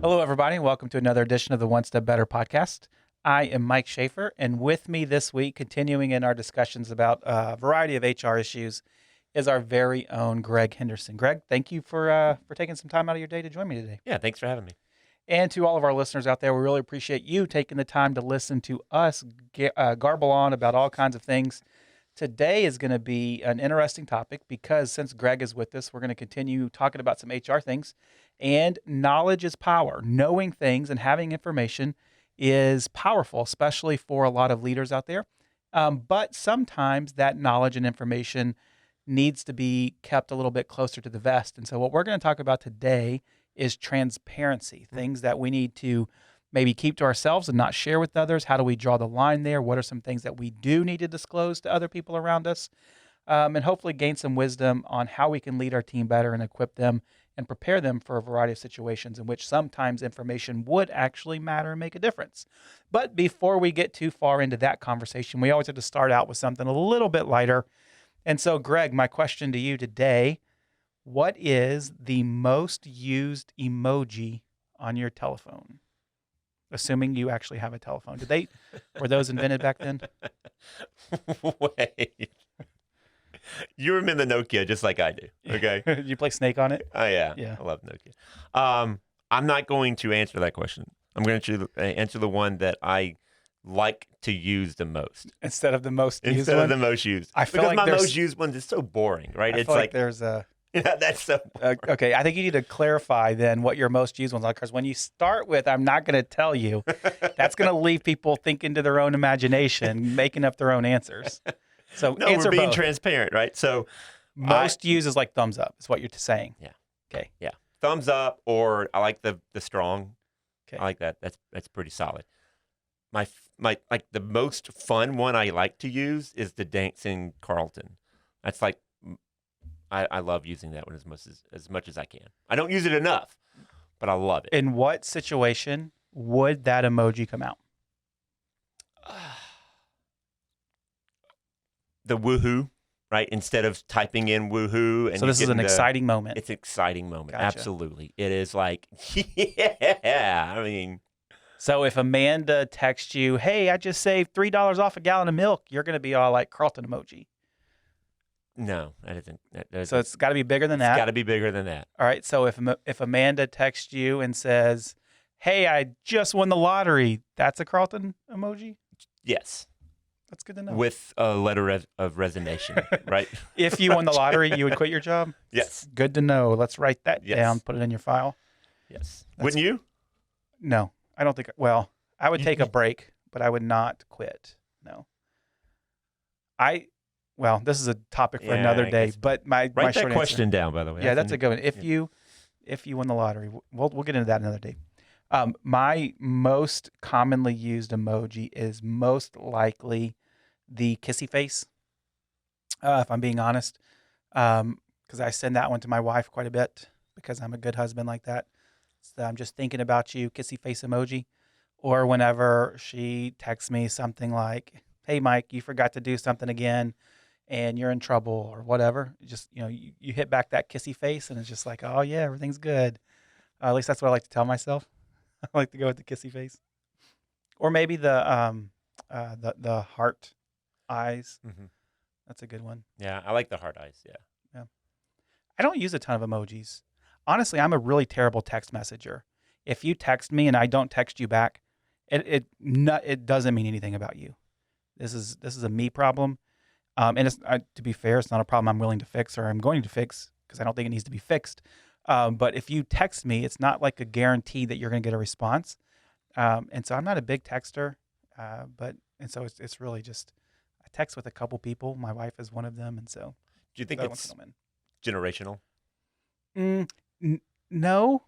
Hello, everybody. Welcome to another edition of the One Step Better podcast. I am Mike Schaefer, and with me this week, continuing in our discussions about a variety of HR issues, is our very own Greg Henderson. Greg, thank you for taking some time out of your day to join me today. Yeah, thanks for having me. And to all of our listeners out there, we really appreciate you taking the time to listen to us garble on about all kinds of things. Today is going to be an interesting topic because since Greg is with us, we're going to continue talking about some HR things. And knowledge is power. Knowing things and having information is powerful, especially for a lot of leaders out there. But sometimes that knowledge and information needs to be kept a little bit closer to the vest. And so what we're going to talk about today is transparency, things that we need to maybe keep to ourselves and not share with others. How do we draw the line there? What are some things that we do need to disclose to other people around us? And hopefully gain some wisdom on how we can lead our team better and equip them and prepare them for a variety of situations in which sometimes information would actually matter and make a difference. But before we get too far into that conversation, we always have to start out with something a little bit lighter. And so, Greg, my question to you today, what is the most used emoji on your telephone? Assuming you actually have a telephone. Were those invented back then? Wait. You remember Nokia just like I do, okay? Did you play Snake on it? Oh, yeah. I love Nokia. I'm not going to answer that question. I'm going to answer the one that I like to use the most. Instead of the most used Instead one? of the most used. I feel because like my there's- most used one is so boring, right? I It's feel like there's a... yeah, that's so boring. Okay, I think you need to clarify then what your most used ones are, because when you start with, I'm not going to tell you, that's going to leave people thinking to their own imagination, making up their own answers. So No, answer we're being both. transparent, right? So Most used is like thumbs up, is what you're saying. Yeah. Okay. Yeah. Thumbs up, or I like the strong. Okay. I like that. That's pretty solid. My like the most fun one I like to use is the dancing Carlton. That's like I love using that one as much as I can. I don't use it enough, but I love it. In what situation would that emoji come out? The woohoo, right? Instead of typing in woohoo, and So this is an exciting moment. It's an exciting moment. Gotcha. Absolutely, it is like yeah. I mean, So if Amanda texts you, hey, I just saved $3 off a gallon of milk, you're going to be all like Carlton emoji. no, that isn't. So it's got to be bigger than that. It's got to be bigger than that. All right. So if Amanda texts you and says, hey, I just won the lottery, that's a Carlton emoji? Yes. That's good to know. With a letter of resignation, right? If you won the lottery, you would quit your job? Yes. Good to know. Let's write that Yes. down, put it in your file. Yes. Wouldn't you? No, I don't think. Well, I would take a break, but I would not quit. No. Well, this is a topic for Yeah, another I day, guess. but my Write short that question answer, down, by the way. yeah, that's a good one. yeah. If you win the lottery, we'll get into that another day. My most commonly used emoji is most likely the kissy face. If I'm being honest, because I send that one to my wife quite a bit because I'm a good husband like that. So I'm just thinking about you, kissy face emoji. Or whenever she texts me something like, hey, Mike, you forgot to do something again and you're in trouble or whatever. Just, you hit back that kissy face and it's just like, oh, yeah, everything's good. At least that's what I like to tell myself. I like to go with the kissy face. Or maybe the heart eyes. Mm-hmm. That's a good one. Yeah, I like the heart eyes. Yeah. I don't use a ton of emojis. Honestly, I'm a really terrible text messenger. If you text me and I don't text you back, it doesn't mean anything about you. This is a me problem, and it's to be fair, it's not a problem I'm willing to fix or I'm going to fix because I don't think it needs to be fixed. But if you text me, it's not like a guarantee that you're going to get a response. And so I'm not a big texter, so it's really just I text with a couple people. My wife is one of them, and so Do you think that it's one's coming. generational? No,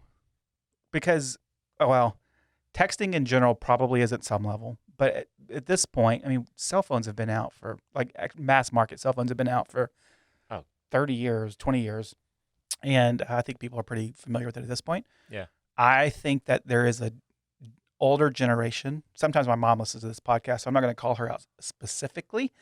because texting in general probably is at some level, but at this point, I mean, cell phones have been out for mass market cell phones have been out for 30 years, 20 years, and I think people are pretty familiar with it at this point. Yeah, I think that there is a older generation. Sometimes my mom listens to this podcast, so I'm not going to call her out specifically,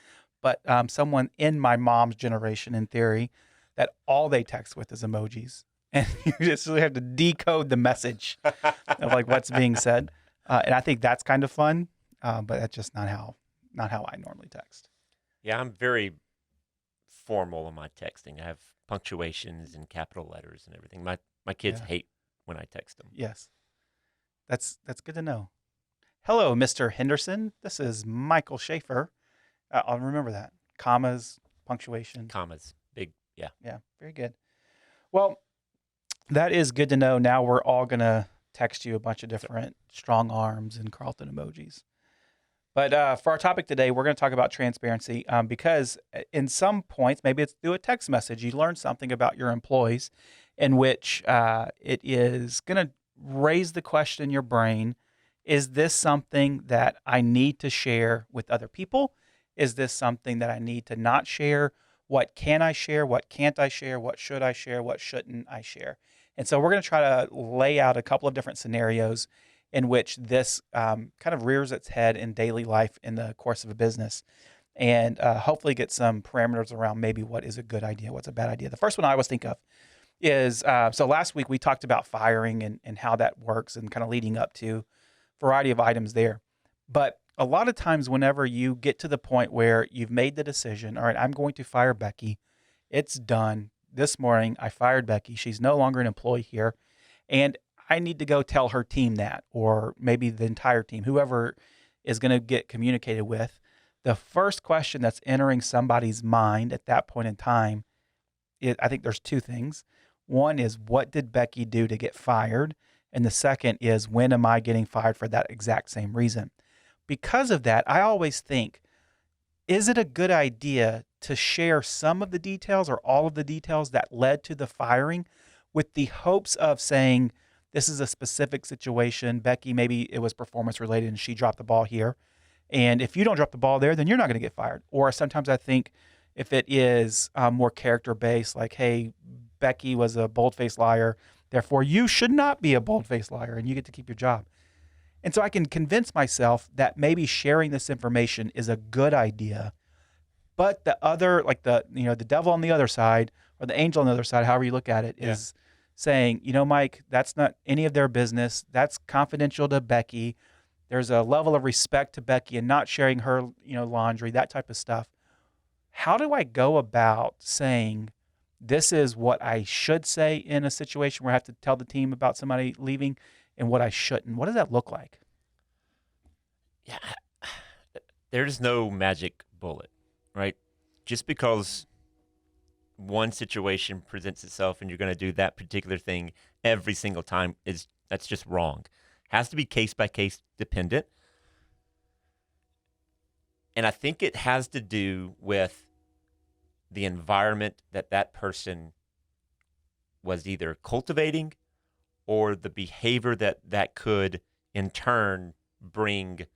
but someone in my mom's generation, in theory, that all they text with is emojis. and you just really have to decode the message of like what's being said. And I think that's kind of fun, but that's just not how I normally text. Yeah, I'm very formal in my texting. I have punctuations and capital letters and everything. My kids Yeah. hate when I text them. Yes, that's good to know. Hello, Mr. Henderson. This is Michael Schaefer. I'll remember that. Commas, punctuation. Commas, big, yeah. Yeah, very good. Well, that is good to know. Now we're all gonna text you a bunch of different strong arms and Carlton emojis. But for our topic today, we're going to talk about transparency because in some points, maybe it's through a text message, you learn something about your employees in which it is going to raise the question in your brain, is this something that I need to share with other people? Is this something that I need to not share? What can I share? What can't I share? What should I share? What shouldn't I share? And so we're going to try to lay out a couple of different scenarios in which this kind of rears its head in daily life in the course of a business, and hopefully get some parameters around maybe what is a good idea, what's a bad idea. The first one I always think of is so last week we talked about firing and how that works and kind of leading up to a variety of items there. But a lot of times whenever you get to the point where you've made the decision, all right, I'm going to fire Becky, it's done. This morning I fired Becky. She's no longer an employee here. And I need to go tell her team that, or maybe the entire team, whoever is going to get communicated with. The first question that's entering somebody's mind at that point in time, I think there's two things. One is, what did Becky do to get fired? And the second is, when am I getting fired for that exact same reason? Because of that, I always think, is it a good idea to share some of the details or all of the details that led to the firing with the hopes of saying, this is a specific situation. Becky, maybe it was performance related and she dropped the ball here. And if you don't drop the ball there, then you're not going to get fired. Or sometimes I think if it is more character based, like, hey, Becky was a bold-faced liar, therefore you should not be a bold-faced liar and you get to keep your job. And so I can convince myself that maybe sharing this information is a good idea. But the other, like the devil on the other side or the angel on the other side, however you look at it, is saying, Mike, that's not any of their business. That's confidential to Becky. There's a level of respect to Becky and not sharing her, laundry, that type of stuff. How do I go about saying this is what I should say in a situation where I have to tell the team about somebody leaving and what I shouldn't? What does that look like? Yeah, there's no magic bullet, right? Just because one situation presents itself and you're going to do that particular thing every single time that's just wrong. Has to be case by case dependent. And I think it has to do with the environment that person was either cultivating or the behavior that could in turn bring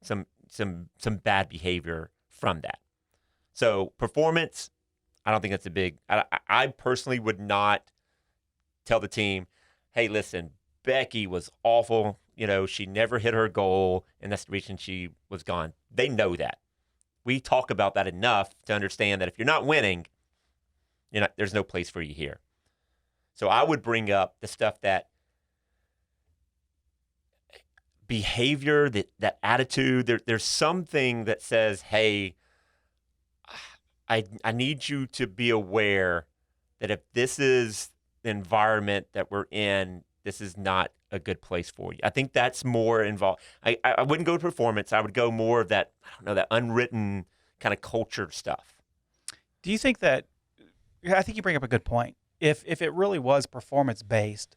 some bad behavior from that. So performance, I don't think that's a big. I personally would not tell the team, "Hey, listen, Becky was awful. She never hit her goal, and that's the reason she was gone." They know that. We talk about that enough to understand that if you're not winning, there's no place for you here. So I would bring up the stuff that behavior, that attitude. There's something that says, "Hey, I need you to be aware that if this is the environment that we're in, this is not a good place for you." I think that's more involved. I wouldn't go to performance. I would go more of that, I don't know, that unwritten kind of culture stuff. Do you think that, I think you bring up a good point. If it really was performance based,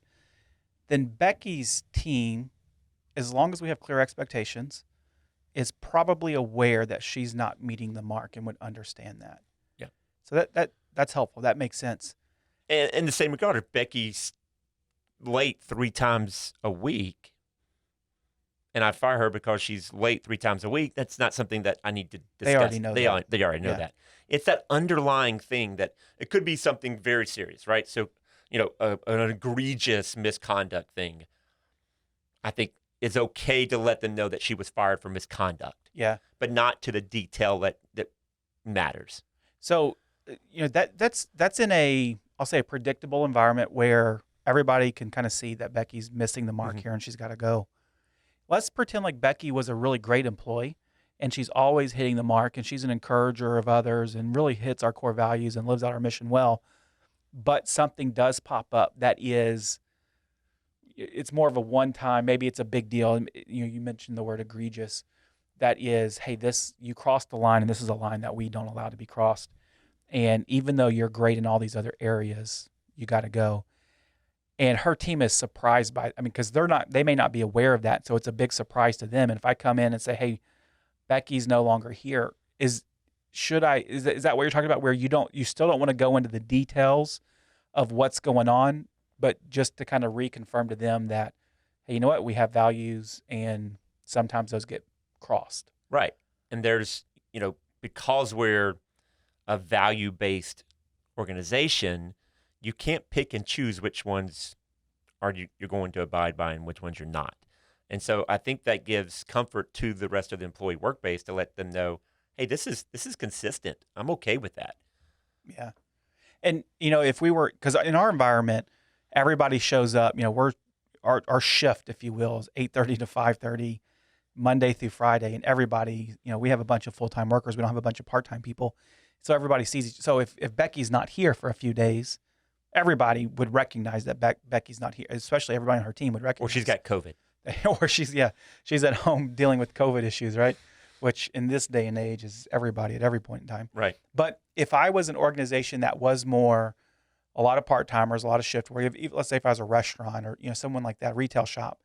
then Becky's team, as long as we have clear expectations, is probably aware that she's not meeting the mark and would understand that. Yeah. So that's helpful. That makes sense. And in the same regard, if Becky's late 3 times a week and I fire her because she's late 3 times a week, that's not something that I need to discuss. They already know that. They already know that. It's that underlying thing that it could be something very serious, right? So, an egregious misconduct thing, I think it's okay to let them know that she was fired for misconduct. Yeah. But not to the detail that matters. So, that's in a I'll say a predictable environment where everybody can kind of see that Becky's missing the mark Hmm. here and she's got to go. Let's pretend like Becky was a really great employee and she's always hitting the mark and she's an encourager of others and really hits our core values and lives out our mission well. But something does pop up that is, it's more of a one time, maybe it's a big deal. You mentioned the word egregious. That is, hey, this, you crossed the line and this is a line that we don't allow to be crossed. And even though you're great in all these other areas, you got to go. And her team is surprised by, I mean, because they may not be aware of that. So it's a big surprise to them. And if I come in and say, hey, Becky's no longer here, is that what you're talking about? Where you still don't want to go into the details of what's going on, but just to kind of reconfirm to them that, hey, you know what? We have values and sometimes those get crossed. Right. And there's, because we're a value-based organization, you can't pick and choose which ones you're going to abide by and which ones you're not. And so I think that gives comfort to the rest of the employee work base to let them know, hey, this is consistent. I'm okay with that. Yeah. And, if we were, because in our environment, everybody shows up, our shift, if you will, is 8:30 to 5:30, Monday through Friday. And everybody, we have a bunch of full-time workers. We don't have a bunch of part-time people. So everybody sees, so if Becky's not here for a few days, everybody would recognize that Becky's not here, especially everybody on her team would recognize. Or she's got COVID. Or she's at home dealing with COVID issues, right? Which in this day and age is everybody at every point in time. Right. But if I was an organization that was more a lot of part-timers, a lot of shift work, let's say if I was a restaurant or, someone like that, retail shop,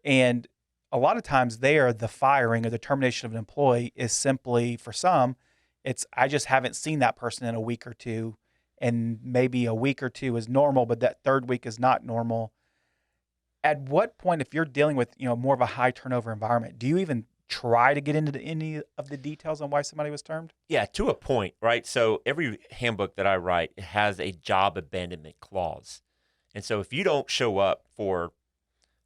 and a lot of times there, the firing or the termination of an employee is simply, for some, I just haven't seen that person in a week or two, and maybe a week or two is normal, but that third week is not normal. At what point, if you're dealing with, more of a high turnover environment, do you even try to get into any of the details on why somebody was termed? Yeah, to a point, right? So every handbook that I write has a job abandonment clause. And so if you don't show up for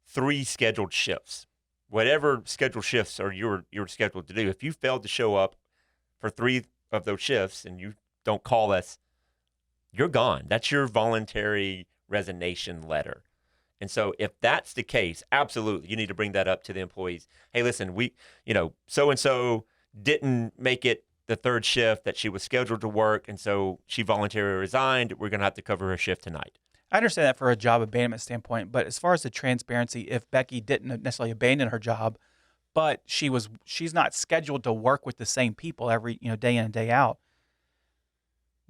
3 scheduled shifts, whatever scheduled shifts are you're scheduled to do, if you failed to show up for 3 of those shifts and you don't call us, you're gone. That's your voluntary resignation letter. And so if that's the case, absolutely, you need to bring that up to the employees. Hey, listen, so-and-so didn't make it the 3rd shift that she was scheduled to work, and so she voluntarily resigned. We're going to have to cover her shift tonight. I understand that for a job abandonment standpoint, but as far as the transparency, if Becky didn't necessarily abandon her job, but she's not scheduled to work with the same people every, day in and day out,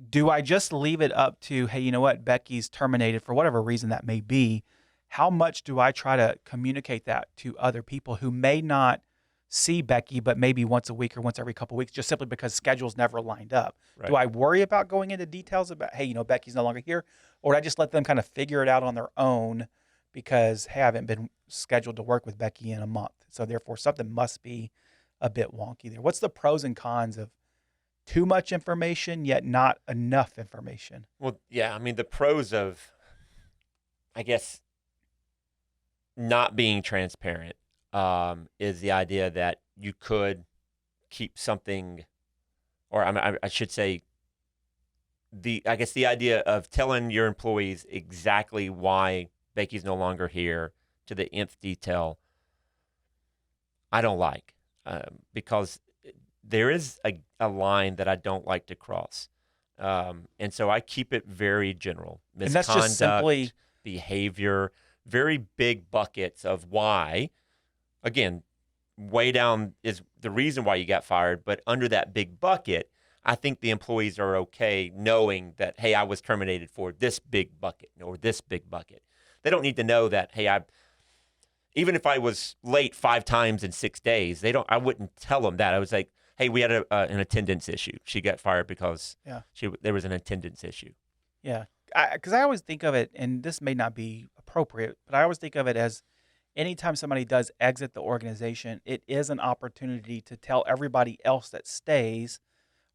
do I just leave it up to, hey, you know what, Becky's terminated for whatever reason that may be? How much do I try to communicate that to other people who may not see Becky, but maybe once a week or once every couple of weeks, just simply because schedules never lined up? Right. Do I worry about going into details about, hey, Becky's no longer here? Or do I just let them kind of figure it out on their own because, hey, I haven't been scheduled to work with Becky in a month. So therefore something must be a bit wonky there. What's the pros and cons of too much information yet not enough information? Well, yeah, I mean, the pros of, I guess, not being transparent is the idea that you could keep something, or I should say, the idea of telling your employees exactly why Becky's no longer here to the nth detail, I don't like, because there is a line that I don't like to cross. And so I keep it very general. And that's just simply behavior, very big buckets of why. Again, way down is the reason why you got fired, but under that big bucket, I think the employees are okay knowing that, hey, I was terminated for this big bucket or this big bucket. They don't need to know that, hey, even if I was late 5 times in 6 days, I wouldn't tell them that. I was like, hey, we had an attendance issue. She got fired because there was an attendance issue. Yeah. Because I always think of it, and this may not be appropriate, but I always think of it as anytime somebody does exit the organization, it is an opportunity to tell everybody else that stays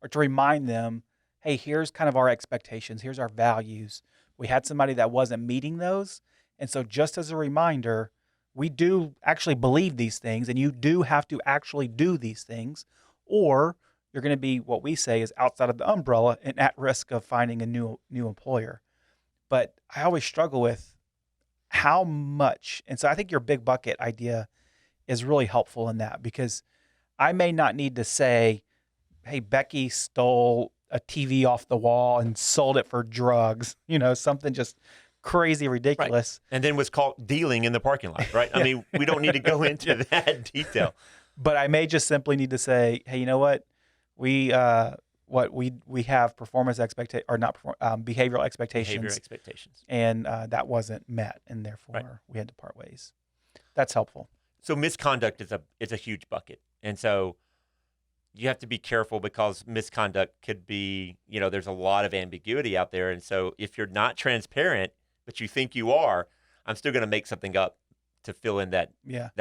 or to remind them, hey, here's kind of our expectations. Here's our values. We had somebody that wasn't meeting those. And so just as a reminder, we do actually believe these things, and you do have to actually do these things, or you're going to be what we say is outside of the umbrella and at risk of finding a new employer. but I always struggle with how much. And so I think your big bucket idea is really helpful in that, because I may not need to say, hey, Becky stole a TV off the wall and sold it for drugs, something just crazy Right. ridiculous. And then was caught dealing in the parking lot, right? I mean, we don't need to go into that detail. But I may just simply need to say, hey, you know what? We have performance expectation, or not behavioral expectations, Behavior expectations. and that wasn't met, and therefore we had to part ways. That's helpful. So misconduct is a huge bucket. And so you have to be careful, because misconduct could be, there's a lot of ambiguity out there. And so if you're not transparent, but you think you are, I'm still going to make something up to fill in that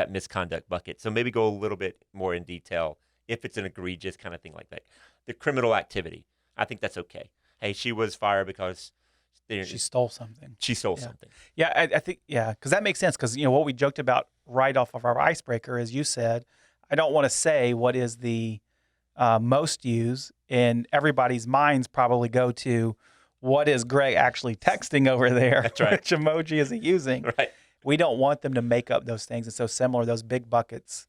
misconduct bucket. So maybe go a little bit more in detail if it's an egregious kind of thing like that. The criminal activity, I think that's okay. Hey, she was fired because she stole something. She stole something. Yeah, I think, because that makes sense. Because, what we joked about right off of our icebreaker is, you said, I don't want to say what is the most used, and everybody's minds probably go to, what is Greg actually texting over there? That's right. Which emoji is he using? Right. We don't want them to make up those things. And so similar, those big buckets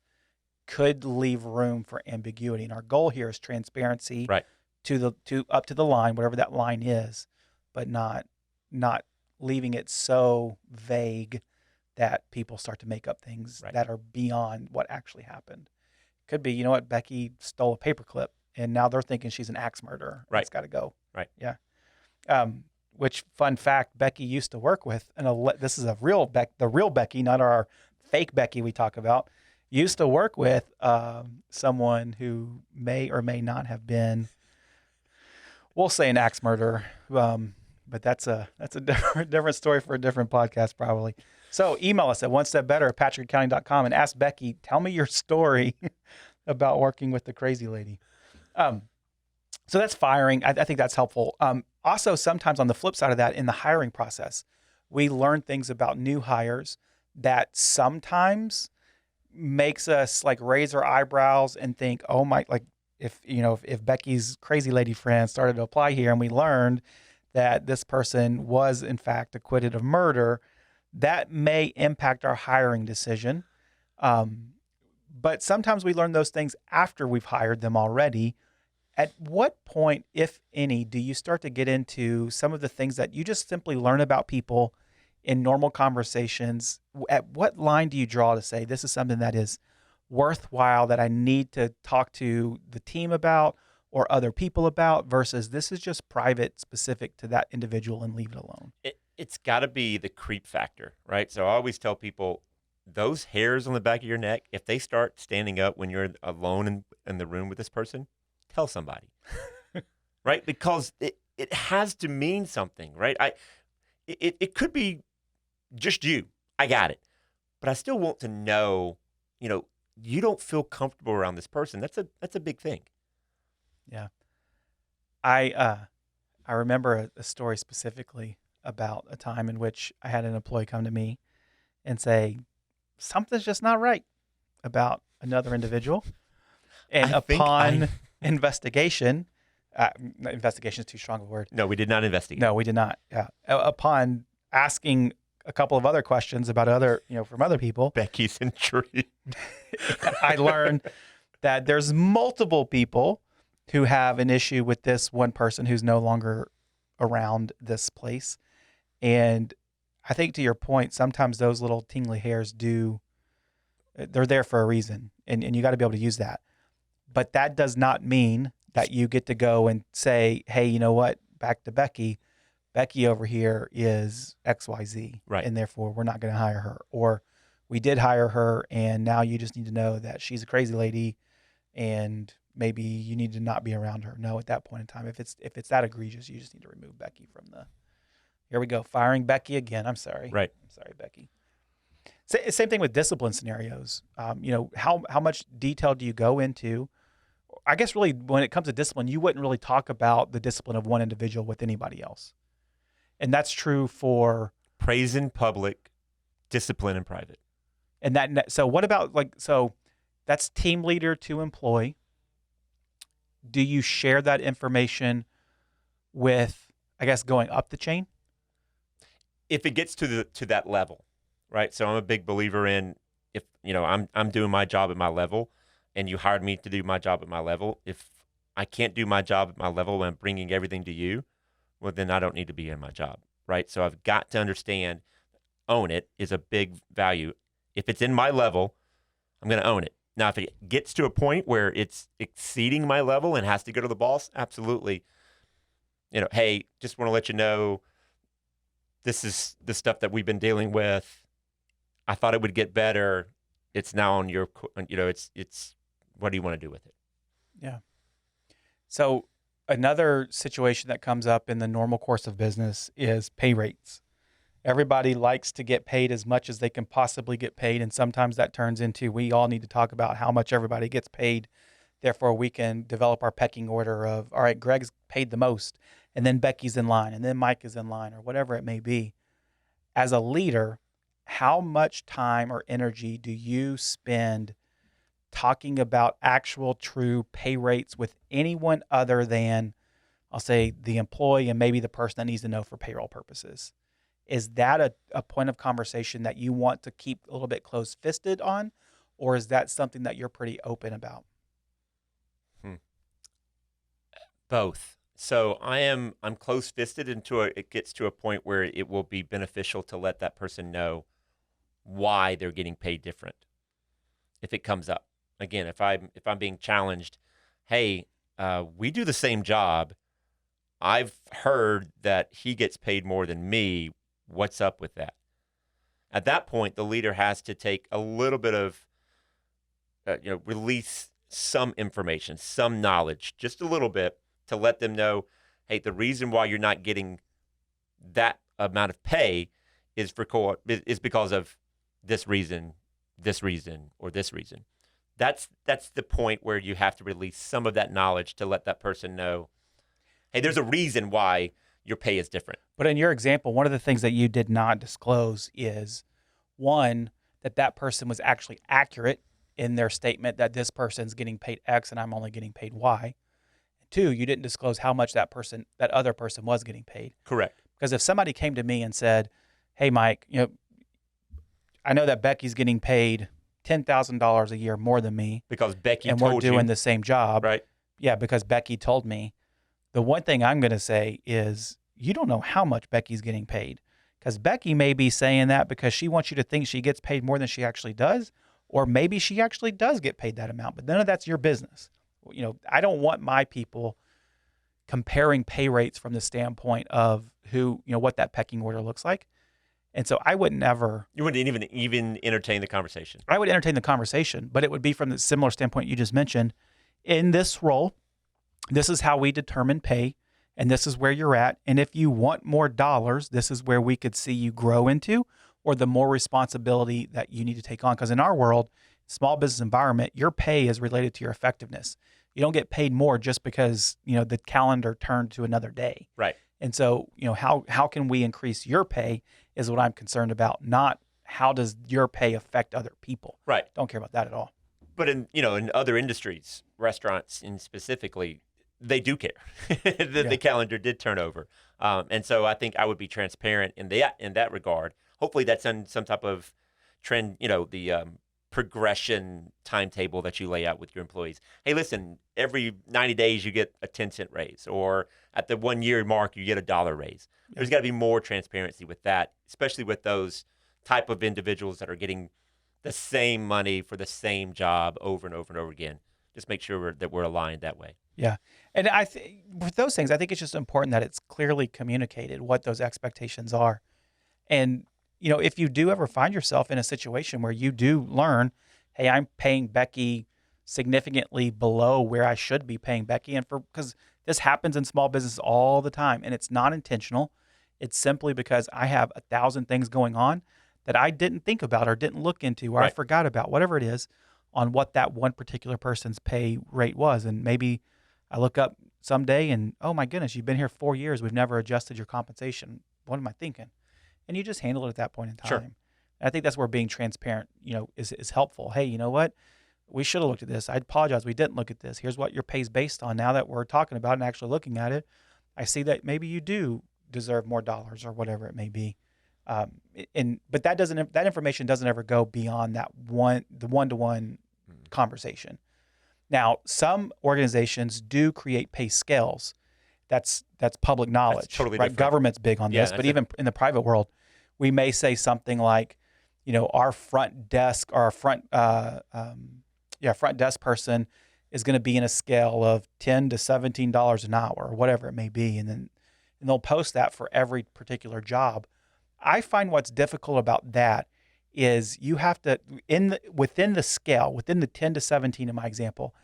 could leave room for ambiguity. And our goal here is transparency, right, to up to the line, whatever that line is, but not leaving it so vague that people start to make up things that are beyond what actually happened. Could be, Becky stole a paperclip, and now they're thinking she's an axe murderer. Right. It's got to go. Right. Yeah. Which, fun fact, Becky used to work with, and this is the real Becky, not our fake Becky we talk about, used to work with someone who may or may not have been, we'll say, an axe murderer. But that's a different story for a different podcast, probably. So email us at onestepbetter@patrickaccounting.com and ask Becky, tell me your story about working with the crazy lady. So that's firing. I think that's helpful. Also, sometimes on the flip side of that, in the hiring process, we learn things about new hires that sometimes makes us like raise our eyebrows and think, oh my, like if Becky's crazy lady friend started to apply here and we learned that this person was in fact acquitted of murder, that may impact our hiring decision. But sometimes we learn those things after we've hired them already. At what point, if any, do you start to get into some of the things that you just simply learn about people in normal conversations? At what line do you draw to say, this is something that is worthwhile that I need to talk to the team about or other people about, versus this is just private, specific to that individual, and leave it alone? It's got to be the creep factor, right? So I always tell people, those hairs on the back of your neck, if they start standing up when you're alone in the room with this person, tell somebody, right? Because it has to mean something, right? It could be just you. I got it. But I still want to know, you don't feel comfortable around this person. That's a big thing. Yeah. I remember a story specifically about a time in which I had an employee come to me and say, something's just not right about another individual. And upon investigation, investigation is too strong of a word. No, we did not investigate. No, we did not. Yeah. Upon asking a couple of other questions about from other people, Becky's intrigued. I learned that there's multiple people who have an issue with this one person who's no longer around this place. And I think, to your point, sometimes those little tingly hairs they're there for a reason, and you got to be able to use that. But that does not mean that you get to go and say, hey, you know what, back to Becky over here is XYZ, right, and therefore we're not going to hire her. Or we did hire her, and now you just need to know that she's a crazy lady, and maybe you need to not be around her. No, at that point in time, if it's that egregious, you just need to remove Becky from the. Here we go, firing Becky again. I'm sorry. Right. I'm sorry, Becky. Same thing with discipline scenarios. How much detail do you go into? I guess really when it comes to discipline, you wouldn't really talk about the discipline of one individual with anybody else. And that's true for praise in public, discipline in private. And so what about that's team leader to employee. Do you share that information with, I guess, going up the chain? if it gets to that level, right? So I'm a big believer in, if I'm doing my job at my level, and you hired me to do my job at my level. If I can't do my job at my level and I'm bringing everything to you, well, then I don't need to be in my job, right? So I've got to understand, own it is a big value. If it's in my level, I'm going to own it. Now, if it gets to a point where it's exceeding my level and has to go to the boss, absolutely. Hey, just want to let you know, this is the stuff that we've been dealing with. I thought it would get better. It's now on your, it's what do you want to do with it? Yeah. So another situation that comes up in the normal course of business is pay rates. Everybody likes to get paid as much as they can possibly get paid. And sometimes that turns into, we all need to talk about how much everybody gets paid. Therefore, we can develop our pecking order of, all right, Greg's paid the most, and then Becky's in line, and then Mike is in line, or whatever it may be. As a leader, how much time or energy do you spend talking about actual true pay rates with anyone other than, I'll say, the employee and maybe the person that needs to know for payroll purposes? Is that a point of conversation that you want to keep a little bit close-fisted on, or is that something that you're pretty open about? Both. So I'm close-fisted until it gets to a point where it will be beneficial to let that person know why they're getting paid different. If it comes up again, if I'm being challenged, hey, we do the same job. I've heard that he gets paid more than me. What's up with that? At that point, the leader has to take a little bit of, release some information, some knowledge, just a little bit, to let them know, hey, the reason why you're not getting that amount of pay is because of this reason, or this reason. That's the point where you have to release some of that knowledge to let that person know, hey, there's a reason why your pay is different. But in your example, one of the things that you did not disclose is, one, that person was actually accurate in their statement that this person's getting paid X and I'm only getting paid Y. Two, you didn't disclose how much that other person was getting paid. Correct. Because if somebody came to me and said, hey, Mike, I know that Becky's getting paid $10,000 a year more than me. Because Becky and told you. we're doing the same job. Right. Yeah, because Becky told me. The one thing I'm going to say is, you don't know how much Becky's getting paid. Because Becky may be saying that because she wants you to think she gets paid more than she actually does. Or maybe she actually does get paid that amount. But none of that's your business. I don't want my people comparing pay rates from the standpoint of what that pecking order looks like. And so I would never. You wouldn't even entertain the conversation. I would entertain the conversation, but it would be from the similar standpoint you just mentioned. In this role, this is how we determine pay, and this is where you're at. And if you want more dollars, this is where we could see you grow into, or the more responsibility that you need to take on. Because in our world, small business environment, your pay is related to your effectiveness. You don't get paid more just because, the calendar turned to another day. Right. And so, how can we increase your pay is what I'm concerned about, not how does your pay affect other people. Right. Don't care about that at all. But in other industries, restaurants and specifically, they do care. The calendar did turn over. And so I think I would be transparent in that regard. Hopefully that's on some type of trend, the progression timetable that you lay out with your employees. Hey, listen, every 90 days you get a 10-cent raise, or at the 1 year mark you get a $1 raise. Yeah. There's got to be more transparency with that, especially with those type of individuals that are getting the same money for the same job over and over and over again. Just make sure that we're aligned that way. Yeah. And with those things, I think it's just important that it's clearly communicated what those expectations are. And if you do ever find yourself in a situation where you do learn, hey, I'm paying Becky significantly below where I should be paying Becky, because this happens in small business all the time, and it's not intentional. It's simply because I have 1,000 things going on that I didn't think about or didn't look into, or right. I forgot about, whatever it is, on what that one particular person's pay rate was. And maybe I look up someday and, oh my goodness, you've been here 4 years. We've never adjusted your compensation. What am I thinking? And you just handle it at that point in time. Sure. And I think that's where being transparent, is helpful. Hey, you know what? We should have looked at this. I apologize. We didn't look at this. Here's what your pay's based on. Now that we're talking about it and actually looking at it, I see that maybe you do deserve more dollars or whatever it may be. But that information doesn't ever go beyond the one-to-one Mm. conversation. Now, some organizations do create pay scales. That's public That's knowledge, totally right? different. Government's big on Yeah, this, but even in the private world, we may say something like, our front desk or our front desk person is going to be in a scale of $10 to $17 an hour or whatever it may be, and they'll post that for every particular job. I find what's difficult about that is you have to within the scale, within the 10 to 17 in my example,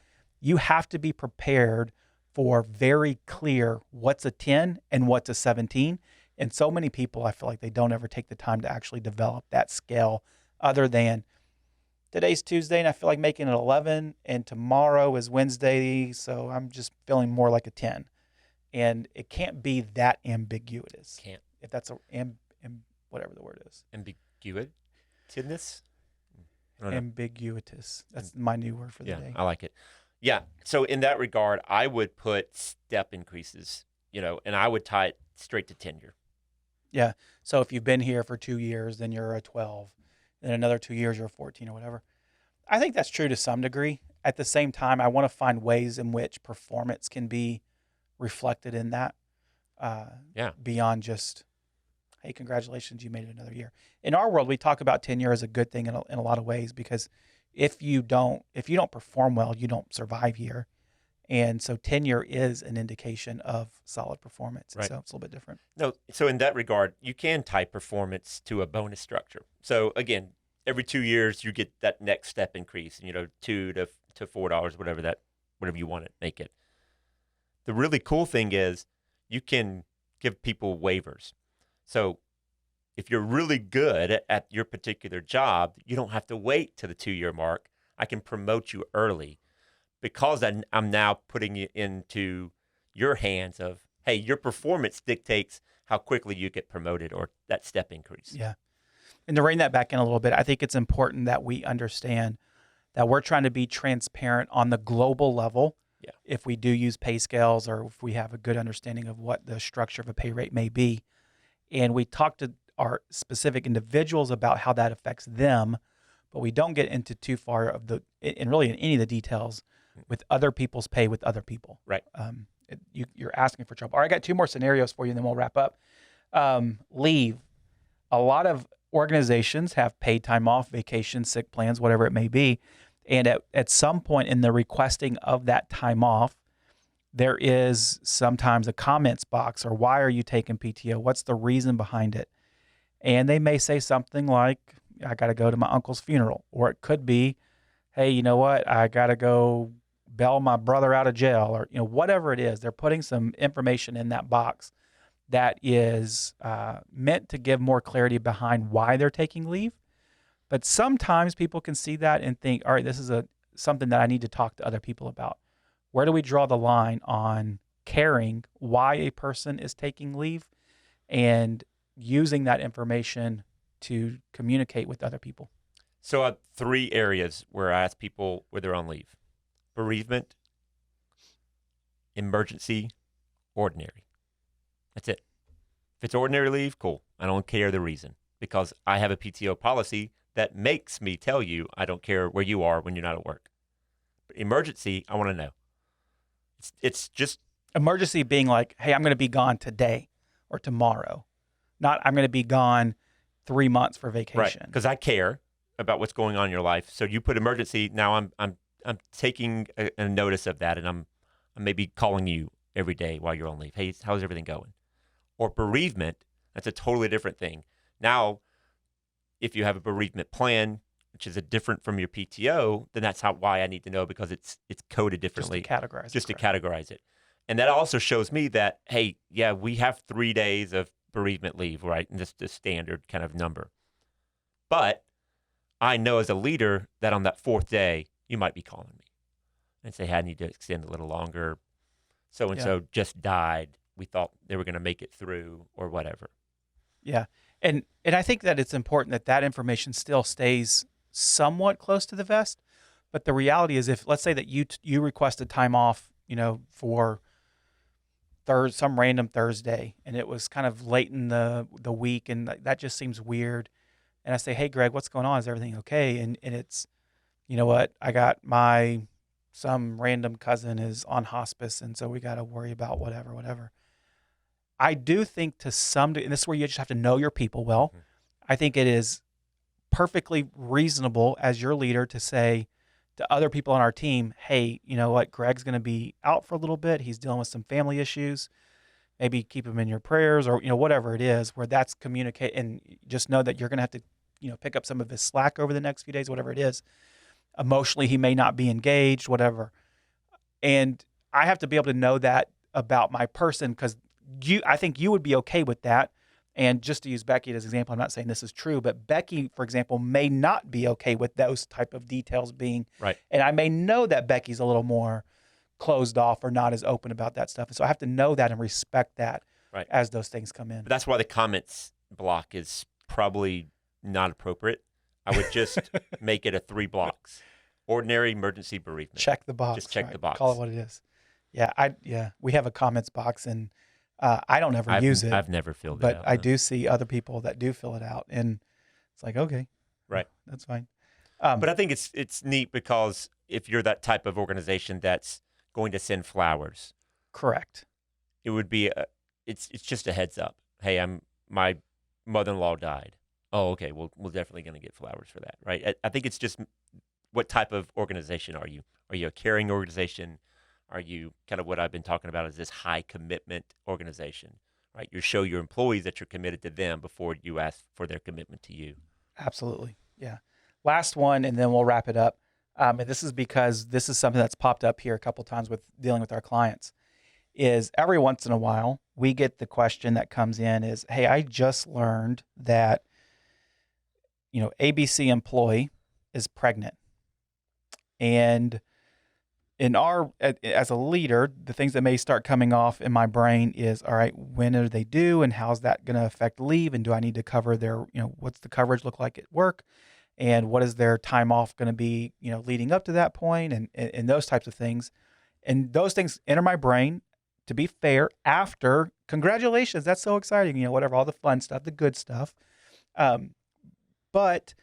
you have to be prepared for very clear what's a 10 and what's a 17. And so many people, I feel like they don't ever take the time to actually develop that scale other than today's Tuesday and I feel like making it 11 and tomorrow is Wednesday. So I'm just feeling more like a 10. And it can't be that ambiguous. Can't. If that's whatever the word is. Ambiguous? Ambiguous. That's my new word for the day. I like it. Yeah. So in that regard, I would put step increases, and I would tie it straight to tenure. Yeah. So if you've been here for 2 years, then you're a 12. Then another 2 years, you're a 14 or whatever. I think that's true to some degree. At the same time, I want to find ways in which performance can be reflected in that. Beyond just, hey, congratulations, you made it another year. In our world, we talk about tenure as a good thing in a lot of ways, because if you don't perform well, you don't survive here. And so tenure is an indication of solid performance. Right. So it's a little bit different. No, so in that regard, you can tie performance to a bonus structure. So again, every 2 years you get that next step increase, $2 to $4, whatever you want to make it. The really cool thing is you can give people waivers. So if you're really good at your particular job, you don't have to wait to the 2-year mark. I can promote you early because I'm now putting it into your hands of, hey, your performance dictates how quickly you get promoted or that step increase. Yeah. And to rein that back in a little bit, I think it's important that we understand that we're trying to be transparent on the global level. Yeah. If we do use pay scales or if we have a good understanding of what the structure of a pay rate may be. And we talk to our specific individuals about how that affects them, but we don't get into too far and really in any of the details with other people's pay with other people. Right. You're asking for trouble. All right, I got 2 more scenarios for you, and then we'll wrap up. Leave. A lot of organizations have paid time off, vacation, sick plans, whatever it may be. And at some point in the requesting of that time off, there is sometimes a comments box or why are you taking PTO? What's the reason behind it? And they may say something like, I got to go to my uncle's funeral. Or it could be, hey, you know what? I got to go bail my brother out of jail, or whatever it is. They're putting some information in that box that is meant to give more clarity behind why they're taking leave. But sometimes people can see that and think, all right, this is something that I need to talk to other people about. Where do we draw the line on caring why a person is taking leave and using that information to communicate with other people? So I have 3 areas where I ask people where they're on leave: bereavement, emergency, ordinary. That's it. If it's ordinary leave, cool. I don't care the reason, because I have a PTO policy that makes me tell you I don't care where you are when you're not at work. But emergency, I want to know. It's just emergency being like, hey, I'm going to be gone today or tomorrow, not I'm going to be gone 3 months for vacation. Right, because I care about what's going on in your life. So you put emergency. Now I'm taking a notice of that, and I'm maybe calling you every day while you're on leave. Hey, how's everything going? Or bereavement, that's a totally different thing. Now, if you have a bereavement plan, which is different from your PTO, then that's why I need to know, because it's coded differently. Just to categorize it. And that also shows me that, hey, yeah, we have 3 days of bereavement leave, right? And this the standard kind of number. But I know as a leader that on that 4th day, you might be calling me and say, hey, I need to extend a little longer. So-and-so just died. We thought they were going to make it through or whatever. Yeah. And I think that it's important that information still stays somewhat close to the vest. But the reality is, if let's say that you requested time off, for some random Thursday, and it was kind of late in the week, and that just seems weird. And I say, "Hey, Greg, what's going on? Is everything okay?" And it's, you know what? I got some random cousin is on hospice, and so we got to worry about whatever. I do think to some, and this is where you just have to know your people well. Mhm. I think it is perfectly reasonable as your leader to say to other people on our team, "Hey, you know what? Greg's going to be out for a little bit. He's dealing with some family issues. Maybe keep him in your prayers, or whatever it is." Where that's communicate, and just know that you're going to have to pick up some of his slack over the next few days, whatever it is. Emotionally, he may not be engaged, whatever. And I have to be able to know that about my person, because I think you would be okay with that. And just to use Becky as an example, I'm not saying this is true, but Becky, for example, may not be okay with those type of details being. Right. And I may know that Becky's a little more closed off or not as open about that stuff. And so I have to know that and respect that Right. as those things come in. But that's why the comments block is probably not appropriate. I would just make it a 3 blocks. Ordinary emergency bereavement. Check the box. Just check right? the box. Call it what it is. Yeah, we have a comments box, and I don't ever use it. I've never filled it but out. I do see other people that do fill it out, and it's like, okay, Right. that's fine. But I think it's neat because if you're that type of organization that's going to send flowers, correct. it would be it's just a heads up. Hey, my mother-in-law died. Oh, okay. Well, we're definitely going to get flowers for that, right? I think it's just what type of organization are you? Are you a caring organization? Are you kind of what I've been talking about is this high commitment organization, right? You show your employees that you're committed to them before you ask for their commitment to you. Absolutely. Yeah. Last one, and then we'll wrap it up. And this is because this is something that's popped up here a couple times with dealing with our clients. Is every once in a while we get the question that comes in is, "Hey, I just learned that ABC employee is pregnant," and as a leader, the things that may start coming off in my brain is, all right, when are they due, and how's that going to affect leave, and do I need to cover their, what's the coverage look like at work, and what is their time off going to be, leading up to that point, and those types of things, and those things enter my brain. To be fair, after congratulations, that's so exciting, whatever, all the fun stuff, the good stuff, but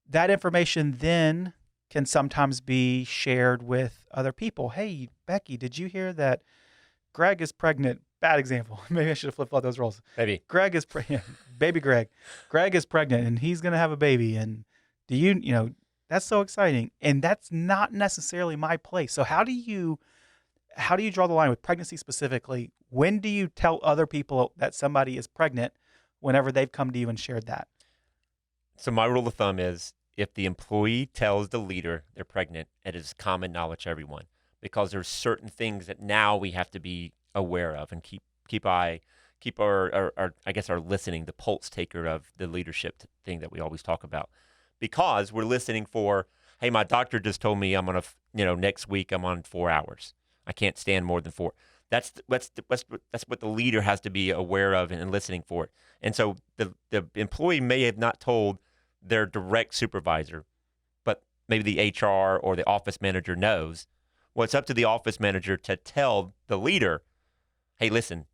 that information then can sometimes be shared with other people. "Hey, Becky, did you hear that Greg is pregnant?" Bad example. Maybe I should have flip-flopped those roles. Maybe. Greg is pregnant. Baby Greg. Greg is pregnant, and he's going to have a baby. And do that's so exciting. And that's not necessarily my place. So how do you draw the line with pregnancy specifically? When do you tell other people that somebody is pregnant whenever they've come to you and shared that? So my rule of thumb is if the employee tells the leader they're pregnant, it is common knowledge to everyone, because there's certain things that now we have to be aware of and keep our I guess our listening, the pulse taker of the leadership thing that we always talk about, because we're listening for, hey, my doctor just told me I'm on next week I'm on 4 hours. I can't stand more than 4. That's what the leader has to be aware of and listening for it. And so the employee may have not told their direct supervisor, but maybe the HR or the office manager knows. Well, it's up to the office manager to tell the leader, hey, listen,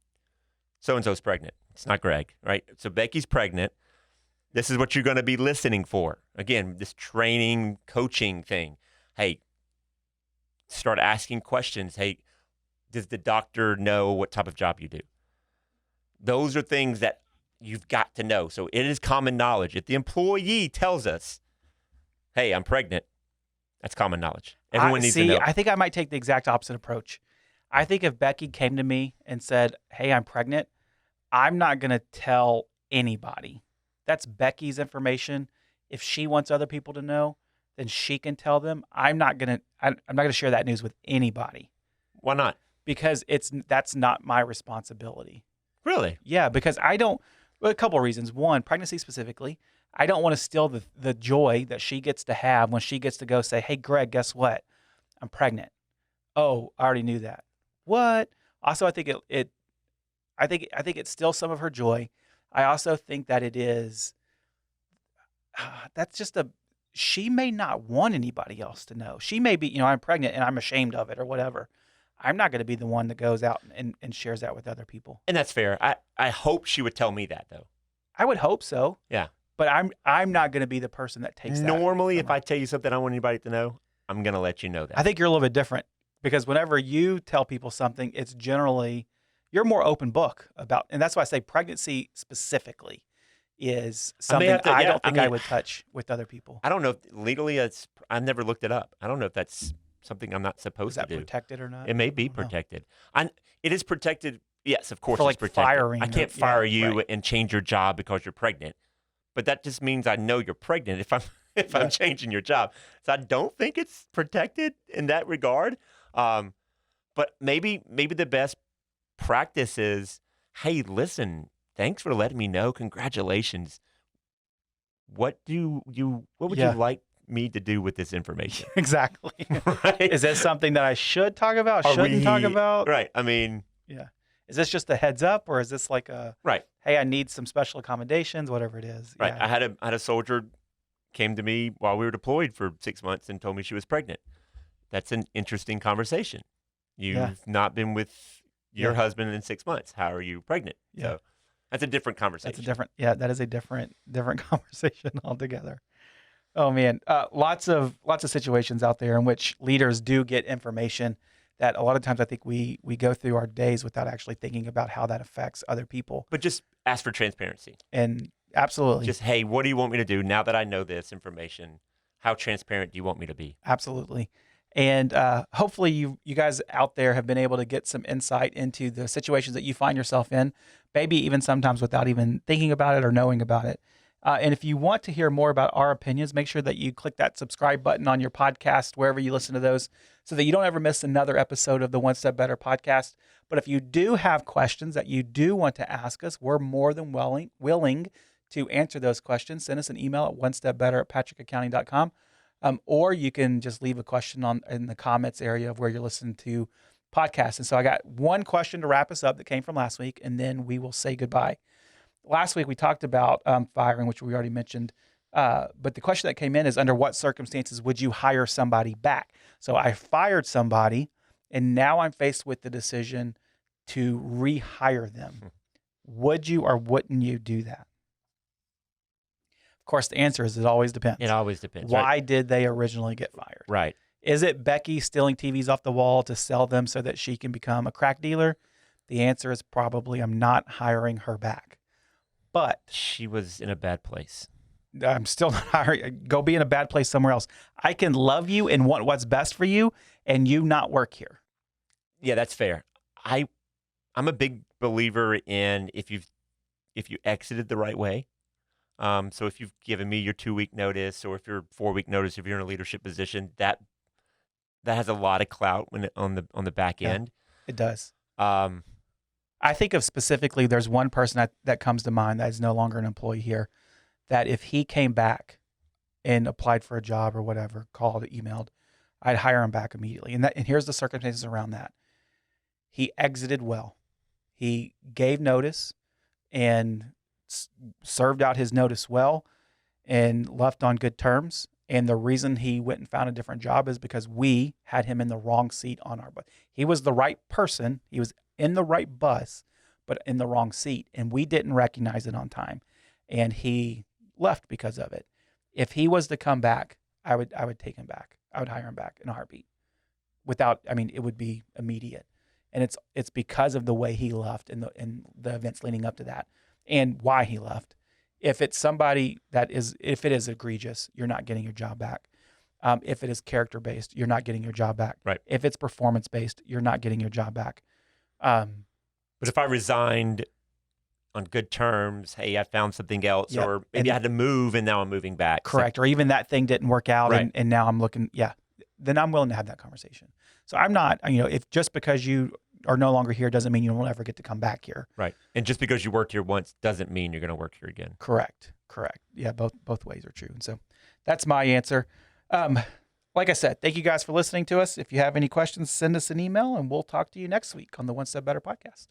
so-and-so's pregnant. It's not Greg, right? So Becky's pregnant. This is what you're going to be listening for. Again, this training, coaching thing. Hey, start asking questions. Hey, does the doctor know what type of job you do? Those are things that you've got to know. So it is common knowledge. If the employee tells us, hey, I'm pregnant, that's common knowledge. Everyone needs to know. I think I might take the exact opposite approach. I think if Becky came to me and said, "Hey, I'm pregnant," I'm not going to tell anybody. That's Becky's information. If she wants other people to know, then she can tell them. I'm not going to share that news with anybody. Why not? Because that's not my responsibility. Really? Yeah, because I don't. Well, a couple of reasons. One, pregnancy specifically, I don't want to steal the joy that she gets to have when she gets to go say, "Hey, Greg, guess what? I'm pregnant." "Oh, I already knew that." "What?" Also, I think I think it's still some of her joy. I also think that it is. That's just she may not want anybody else to know. She may be, "I'm pregnant and I'm ashamed of it," or whatever. I'm not going to be the one that goes out and shares that with other people. And that's fair. I hope she would tell me that though. I would hope so. Yeah. But I'm not going to be the person that takes that. Normally, from if her. I tell you something I don't want anybody to know, I'm going to let you know that. I think you're a little bit different because whenever you tell people something, it's generally you're more open book about, and that's why I say pregnancy specifically is something I don't think I would touch with other people. I don't know if legally I've never looked it up. I don't know if that's something I'm not supposed to do. Is that protected or not? It may be protected. It is protected. Yes, of course, for it's like protected. firing. I can't fire you and change your job because you're pregnant. But that just means I know you're pregnant if I'm changing your job. So I don't think it's protected in that regard. But maybe the best practice is, hey, listen, thanks for letting me know. Congratulations. What would you like me to do with this information? Exactly. Right? Is this something that I should talk about? Shouldn't talk about? Right. I mean, yeah. Is this just a heads up, or is this like a right? Hey, I need some special accommodations, whatever it is. Right. Yeah. I had a soldier came to me while we were deployed for 6 months and told me she was pregnant. That's an interesting conversation. You've not been with your husband in 6 months. How are you pregnant? Yeah. So that's a different conversation. That is a different conversation altogether. Oh man, lots of situations out there in which leaders do get information that a lot of times I think we go through our days without actually thinking about how that affects other people. But just ask for transparency. And absolutely. Just, hey, what do you want me to do now that I know this information? How transparent do you want me to be? Absolutely. And hopefully you guys out there have been able to get some insight into the situations that you find yourself in, maybe even sometimes without even thinking about it or knowing about it. And if you want to hear more about our opinions, make sure that you click that subscribe button on your podcast, wherever you listen to those, so that you don't ever miss another episode of the One Step Better podcast. But if you do have questions that you do want to ask us, we're more than willing to answer those questions. Send us an email at onestepbetter@patrickaccounting.com. Or you can just leave a question in the comments area of where you're listening to podcasts. And so I got one question to wrap us up that came from last week, and then we will say goodbye. Last week we talked about firing, which we already mentioned. But the question that came in is, under what circumstances would you hire somebody back? So I fired somebody, and now I'm faced with the decision to rehire them. Would you or wouldn't you do that? Of course, the answer is it always depends. It always depends. Why did they originally get fired? Right. Is it Becky stealing TVs off the wall to sell them so that she can become a crack dealer? The answer is probably I'm not hiring her back. But she was in a bad place. I'm still not hiring. Go be in a bad place somewhere else. I can love you and want what's best for you and you not work here. Yeah, that's fair. I'm a big believer in if you exited the right way. So if you've given me your 2-week notice, or if you're 4-week notice, if you're in a leadership position, that has a lot of clout on the back end. It does. I think of specifically, there's one person that comes to mind that is no longer an employee here, that if he came back and applied for a job or whatever, called, emailed, I'd hire him back immediately. And here's the circumstances around that. He exited well. He gave notice and served out his notice well and left on good terms. And the reason he went and found a different job is because we had him in the wrong seat on our bus. He was the right person. He was in the right bus, but in the wrong seat. And we didn't recognize it on time. And he left because of it. If he was to come back, I would take him back. I would hire him back in a heartbeat. It would be immediate. And it's because of the way he left and the events leading up to that and why he left. If it's somebody if it is egregious, you're not getting your job back. If it is character-based, you're not getting your job back. Right. If it's performance-based, you're not getting your job back. But if I resigned on good terms, hey, I found something else, or maybe I had to move and now I'm moving back. Correct. Or even that thing didn't work out and now I'm looking, then I'm willing to have that conversation. So I'm not, if just because you are no longer here doesn't mean you won't ever get to come back here. Right. And just because you worked here once doesn't mean you're going to work here again. Correct. Yeah, both ways are true. And so that's my answer. Like I said, thank you guys for listening to us. If you have any questions, send us an email and we'll talk to you next week on the One Step Better podcast.